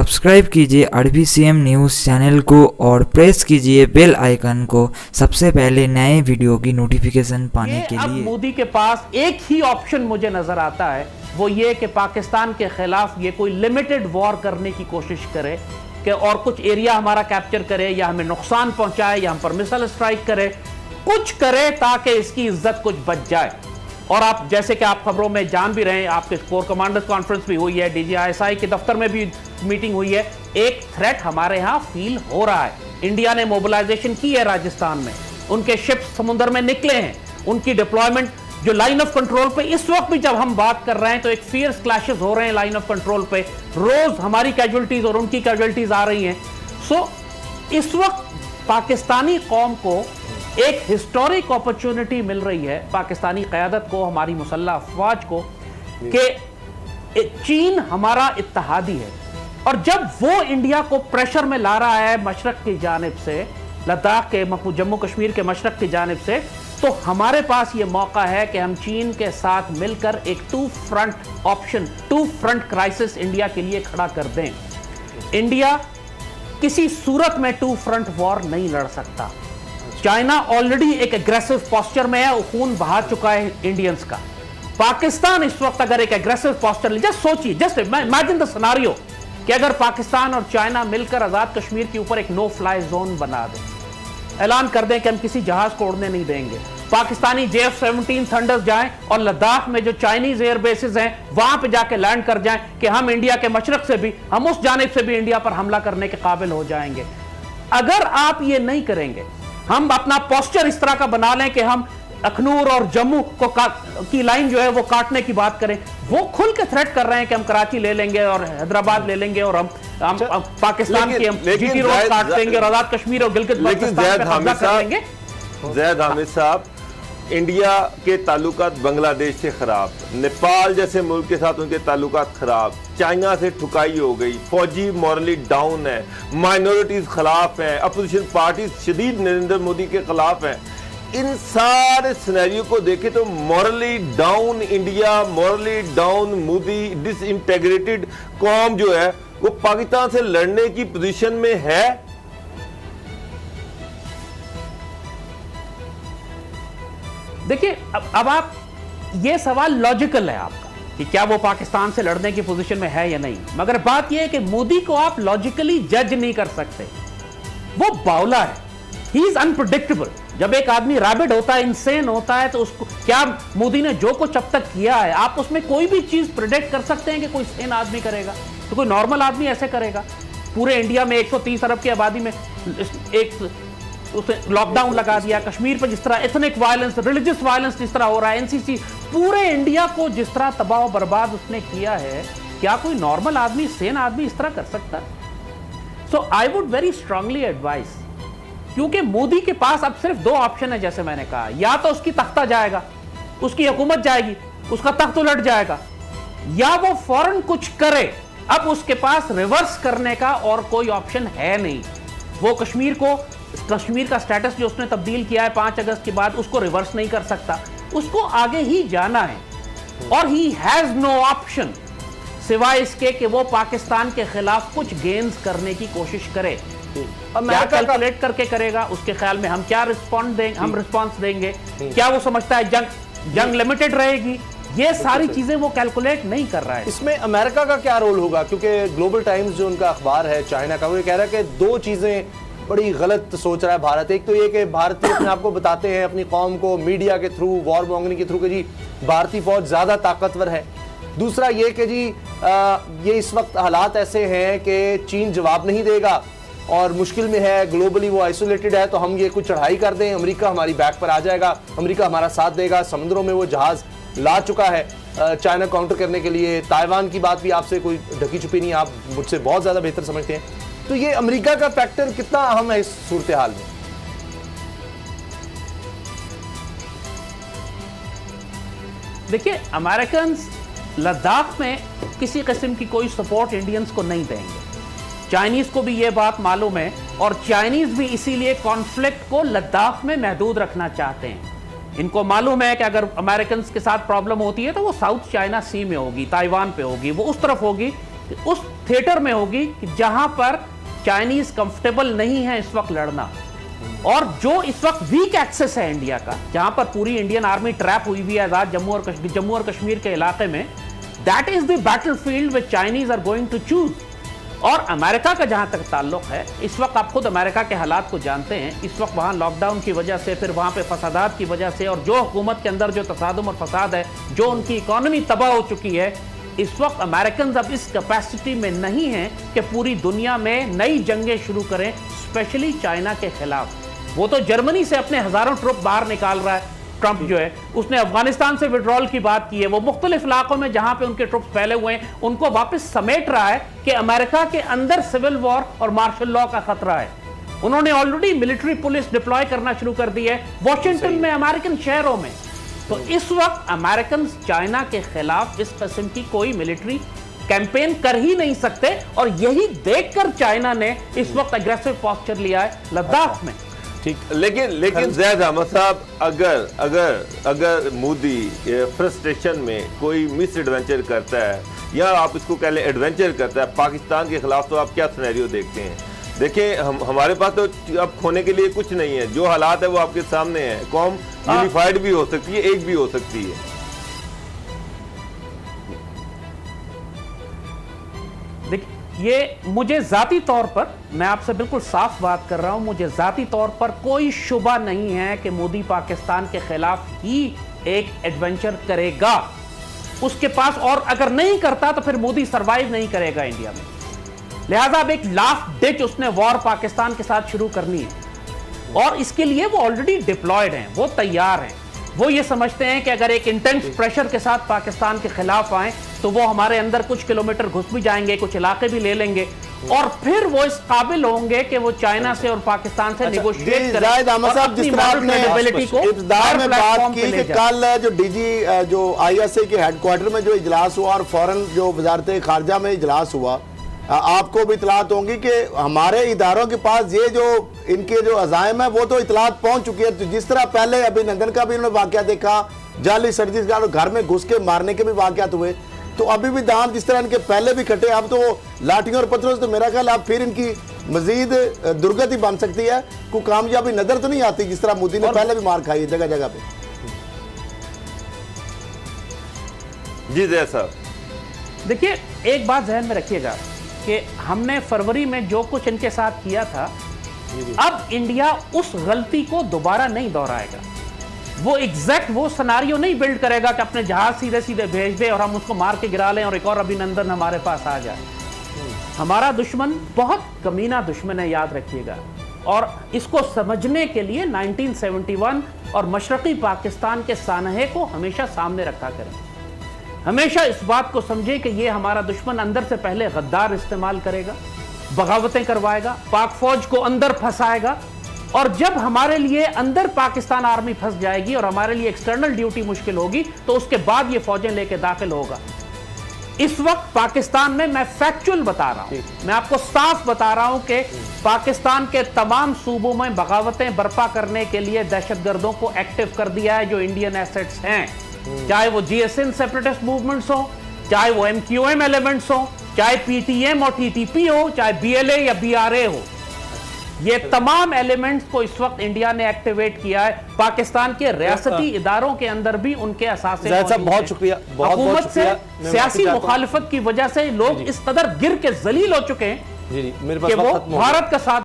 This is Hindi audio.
सब्सक्राइब कीजिए आरबीसीएम न्यूज़ चैनल को और प्रेस कीजिए बेल आइकन को सबसे पहले नए वीडियो की नोटिफिकेशन पाने के लिए। अब मोदी के पास एक ही ऑप्शन मुझे नजर आता है, वो ये कि पाकिस्तान के खिलाफ ये कोई लिमिटेड वॉर करने की कोशिश करे कि और कुछ एरिया हमारा कैप्चर करे या हमें नुकसान पहुंचाए या हम पर मिसाइल स्ट्राइक करे, कुछ करे ताकि इसकी इज्जत कुछ बच जाए। और आप जैसे कि आप खबरों में जान भी रहे हैं, आपके कोर कमांडर्स कॉन्फ्रेंस भी हुई है, डीजीआईएसआई के दफ्तर में भी मीटिंग हुई है, एक थ्रेट हमारे यहां फील हो रहा है। इंडिया ने मोबिलाइजेशन की है राजस्थान में, उनके शिप्स समुद्र में निकले हैं, उनकी डिप्लॉयमेंट जो लाइन ऑफ कंट्रोल पे इस वक्त भी जब हम बात कर रहे हैं तो एक फियर्स क्लैशेस हो रहे हैं लाइन ऑफ कंट्रोल पे, रोज हमारी कैजुअलिटीज और उनकी कैजुअलिटीज आ रही हैं। सो इस वक्त पाकिस्तानी कौम को एक हिस्टोरिक अपॉर्चुनिटी मिल रही है, पाकिस्तानी क़यादत को, हमारी मुसल्लह अफवाज को, कि चीन हमारा इत्तेहादी है और जब वो इंडिया को प्रेशर में ला रहा है मशरक की जानिब से, लद्दाख के जम्मू कश्मीर के मशरक की जानिब से, तो हमारे पास ये मौका है कि हम चीन के साथ मिलकर एक two front option, two front crisis India के लिए खड़ा कर दें। इंडिया किसी सूरत में टू फ्रंट वॉर नहीं लड़ सकता। चाइना ऑलरेडी एक एग्रेसिव पोस्चर में है, खून बहा चुका है इंडियंस का। पाकिस्तान इस वक्त अगर एक एग्रेसिव पोस्चर ले, जस्ट सोचिए, जस्ट इमेजिन द सिनेरियो कि अगर पाकिस्तान और चाइना मिलकर आजाद कश्मीर के ऊपर एक नो फ्लाई जोन बना दें, ऐलान कर दें कि हम किसी जहाज को उड़ने नहीं देंगे, पाकिस्तानी JF-17 थंडर्स जाएं और लद्दाख में जो चाइनीज एयर बेसिस हैं वहां पे जाके लैंड कर जाएं कि हम इंडिया के मशरक से भी, हम उस जानिब से भी इंडिया पर हमला करने के काबिल हो जाएंगे। अगर आप ये नहीं करेंगे, हम अपना पोस्चर इस तरह का बना लें कि हम अखनूर और जम्मू को की लाइन जो है वो काटने की बात करें, वो खुल के थ्रेट कर रहे हैं कि हम कराची ले लेंगे और हैदराबाद ले लेंगे और हम पाकिस्तान की GT रोड काट देंगे और आजाद कश्मीर और गिलगित बाल्टिस्तान पे कब्जा कर लेंगे। ज़ैद हामिद साहब, इंडिया के ताल्लुकात बांग्लादेश से खराब, नेपाल जैसे मुल्क के साथ उनके ताल्लुकात खराब, चाइना से ठुकाई हो गई, फौजी मॉरली डाउन है, माइनॉरिटीज खिलाफ हैं, अपोजिशन पार्टी शदीद नरेंद्र मोदी के खिलाफ हैं। इन सारे सिनेरियो को देखें तो morally down India, morally down Modi, disintegrated कौम जो है वो पाकिस्तान से लड़ने की पोजीशन में है। देखिए, अब आप ये सवाल लॉजिकल है आपका कि क्या वो पाकिस्तान से लड़ने की पोजीशन में है या नहीं, मगर बात यह है कि मोदी को आप लॉजिकली जज नहीं कर सकते। वो बावला है, ही इज अनप्रेडिक्टेबल। जब एक आदमी रैबिड होता है, इंसेन होता है, तो उसको क्या मोदी ने जो कुछ अब तक किया है, आप उसमें कोई भी चीज प्रेडिक्ट कर सकते हैं कि कोई सेन आदमी करेगा? तो कोई नॉर्मल आदमी ऐसे करेगा? पूरे इंडिया में 130 अरब की आबादी में एक लॉकडाउन लगा दिया, कश्मीर पर जिस तरह एथनिक वायलेंस, रिलीजियस वायलेंस जिस तरह हो रहा है, NCC, पूरे इंडिया को जिस तरह तबाह बर्बाद उसने किया है, क्या कोई नॉर्मल आदमी, सेन आदमी इस तरह कर सकता है? So I would very strongly advise, क्योंकि मोदी के पास अब सिर्फ दो ऑप्शन है, जैसे मैंने कहा, या तो उसकी तख्ता जाएगा, उसकी हुकूमत जाएगी, उसका तख्त उलट जाएगा, या वो फौरन कुछ करे। अब उसके पास रिवर्स करने का और कोई ऑप्शन है नहीं। वो कश्मीर का स्टेटस जो उसने तब्दील किया है 5 अगस्त के बाद, उसको रिवर्स नहीं कर सकता, उसको आगे ही जाना है और ही हैज नो ऑप्शन सिवाय इसके कि वो पाकिस्तान के खिलाफ कुछ गेन्स करने की कोशिश करे। क्या कैलकुलेट करके करेगा, उसके ख्याल में हम क्या रिस्पॉन्स देंगे, क्या वो समझता है जंग लिमिटेड रहेगी, ये सारी चीजें वो कैलकुलेट नहीं कर रहा है। इसमें अमेरिका का क्या रोल होगा? क्योंकि ग्लोबल टाइम्स जो उनका अखबार है चाइना का, वो ये कह रहा है कि दो चीजें बड़ी गलत सोच रहा है भारत। एक तो ये कि भारतीय अपने आप को बताते हैं, अपनी कौम को मीडिया के थ्रू, वॉर मॉन्गरिंग के थ्रू, कि जी भारतीय फौज ज्यादा ताकतवर है। दूसरा ये कि जी ये इस वक्त हालात ऐसे हैं कि चीन जवाब नहीं देगा और मुश्किल में है, ग्लोबली वो आइसोलेटेड है, तो हम ये कुछ चढ़ाई कर दें, अमेरिका हमारी बैक पर आ जाएगा, अमेरिका हमारा साथ देगा, समुद्रों में वो जहाज ला चुका है चाइना काउंटर करने के लिए। ताइवान की बात भी आपसे कोई ढकी छुपी नहीं, आप मुझसे बहुत ज्यादा बेहतर समझते हैं। तो ये अमेरिका का फैक्टर कितना अहम है इस सूरत हाल में? देखिए, अमेरिकन लद्दाख में किसी किस्म की कोई सपोर्ट इंडियंस को नहीं देंगे। चाइनीज को भी यह बात मालूम है और चाइनीज भी इसीलिए कॉन्फ्लिक्ट को लद्दाख में महदूद रखना चाहते हैं। इनको मालूम है कि अगर अमेरिकन के साथ प्रॉब्लम होती है तो वो साउथ चाइना सी में होगी, ताइवान पे होगी, वो उस तरफ होगी कि उस थिएटर में होगी कि जहां पर चाइनीज कंफर्टेबल नहीं है इस वक्त लड़ना, और जो इस वक्त वीक एक्सेस है इंडिया का, जहां पर पूरी इंडियन आर्मी ट्रैप हुई हुई है आजाद जम्मू और कश्मीर के इलाके में, that is the battlefield which Chinese are going to choose. और अमेरिका का जहां तक ताल्लुक है, इस वक्त आप खुद अमेरिका के हालात को जानते हैं। इस वक्त वहां लॉकडाउन की वजह से, फिर वहां पे फसादात की वजह से, और जो हुकूमत के अंदर जो तसादुम और फसाद है, जो उनकी इकोनॉमी तबाह हो चुकी है, इस वक्त अमेरिकन अब इस कैपेसिटी में नहीं है कि पूरी दुनिया में नई जंगें शुरू करें, स्पेशली चाइना के खिलाफ। वो तो जर्मनी से अपने हजारों ट्रुप बाहर निकाल रहा है, ट्रंप जो है, उसने अफगानिस्तान से विड्रॉल की बात की है, वो मुख्तलिफ इलाकों में जहां पे उनके ट्रुप्स फैले हुए हैं उनको वापस समेट रहा है कि अमेरिका के अंदर सिविल वॉर और मार्शल लॉ का खतरा है। उन्होंने ऑलरेडी मिलिट्री पुलिस डिप्लॉय करना शुरू कर दी है वॉशिंगटन में, अमेरिकन शहरों में। तो इस वक्त अमेरिकन चाइना के खिलाफ इस किस्म की कोई मिलिट्री कैंपेन कर ही नहीं सकते, और यही देखकर चाइना ने इस वक्त एग्रेसिव पोस्चर लिया है लद्दाख में। ठीक, लेकिन ज़ैद अहमद साहब, अगर मोदी फ्रस्ट्रेशन में कोई मिस एडवेंचर करता है, या आप इसको कह लें एडवेंचर करता है पाकिस्तान के खिलाफ, तो आप क्या सिनेरियो देखते हैं? देखिए, हमारे पास तो अब खोने के लिए कुछ नहीं है, जो हालात है वो आपके सामने है। कौम यूनिफाइड भी हो सकती है, एक भी हो सकती है। देखिए, ये मुझे जाती तौर पर, मैं आपसे बिल्कुल साफ बात कर रहा हूं, मुझे जाती तौर पर कोई शुबा नहीं है कि मोदी पाकिस्तान के खिलाफ ही एक एडवेंचर करेगा उसके पास, और अगर नहीं करता तो फिर मोदी सरवाइव नहीं करेगा इंडिया में। लिहाजा अब एक लास्ट डिच उसने वॉर पाकिस्तान के साथ शुरू करनी है, और इसके लिए वो ऑलरेडी डिप्लॉयड हैं, वो तैयार हैं। वो ये समझते हैं कि अगर एक इंटेंस प्रेशर के साथ पाकिस्तान के खिलाफ आए तो वो हमारे अंदर कुछ किलोमीटर घुस भी जाएंगे, कुछ इलाके भी ले लेंगे, और फिर वो इस काबिल होंगे कि वो चाइना से और पाकिस्तान से नेगोशिएट करें और अपनी क्रेडिबिलिटी को में बात की कि कल जो डीजी जो आईएसए के हेडक्वार्टर में जो इजलास हुआ और फौरन जो वजारत खारजा में इजलास हुआ, आपको भी इतलात होंगी कि हमारे इदारों के पास ये जो इनके जो अज़ाइम है वो तो इतलात पहुंच चुकी है। तो जिस तरह पहले अभिनंदन का भी उन्होंने वाकया देखा, जाली सर्जिकल घर में घुस के मारने के भी वाकयात हुए, तो अभी भी दांत जिस तरह इनके पहले भी कटे, अब तो लाठियों और पत्थरों से, तो मेरा ख्याल अब फिर इनकी मजीद दुर्गति बन सकती है। कोई कामयाबी नजर तो नहीं आती, जिस तरह मोदी ने पहले भी मार खाई है जगह जगह पे। जी जैसा, देखिए, एक बात जहन में रखिएगा कि हमने फरवरी में जो कुछ इनके साथ किया था, अब इंडिया उस गलती को दोबारा नहीं दोहराएगा। वो एग्जैक्ट वो सिनेरियो नहीं बिल्ड करेगा कि अपने जहाज सीधे सीधे भेज दे और हम उसको मार के गिरा लें और एक और अभिनंदन हमारे पास आ जाए। हमारा दुश्मन बहुत कमीना दुश्मन है, याद रखिएगा, और इसको समझने के लिए 1971 और मशरकी पाकिस्तान के सानहे को हमेशा सामने रखा करें। हमेशा इस बात को समझें कि ये हमारा दुश्मन अंदर से पहले गद्दार इस्तेमाल करेगा, बगावतें करवाएगा, पाक फौज को अंदर फंसाएगा, और जब हमारे लिए अंदर पाकिस्तान आर्मी फंस जाएगी और हमारे लिए एक्सटर्नल ड्यूटी मुश्किल होगी, तो उसके बाद ये फौजें लेके दाखिल होगा। इस वक्त पाकिस्तान में, मैं फैक्चुअल बता रहा हूं, मैं आपको साफ बता रहा हूं कि पाकिस्तान के तमाम सूबों में बगावतें बर्पा करने के लिए दहशतगर्दों को एक्टिव कर दिया है जो इंडियन एसेट्स हैं, चाहे वो जीएसएन सेपरेटिस्ट मूवमेंट्स हो, चाहे वो एमक्यूएम एलिमेंट्स हो, चाहे पीटीएम और टीटीपी हो, चाहे बीएलए या बीआरए हो। ये तमाम एलिमेंट्स को इस वक्त इंडिया ने एक्टिवेट किया है। पाकिस्तान के रियासती इदारों के अंदर भी उनके असासे बहुत शुक्रिया, हुकूमत से सियासी मुखालिफत की वजह से लोग इस कदर गिर के जलील हो चुके हैं कि वो भारत का साथ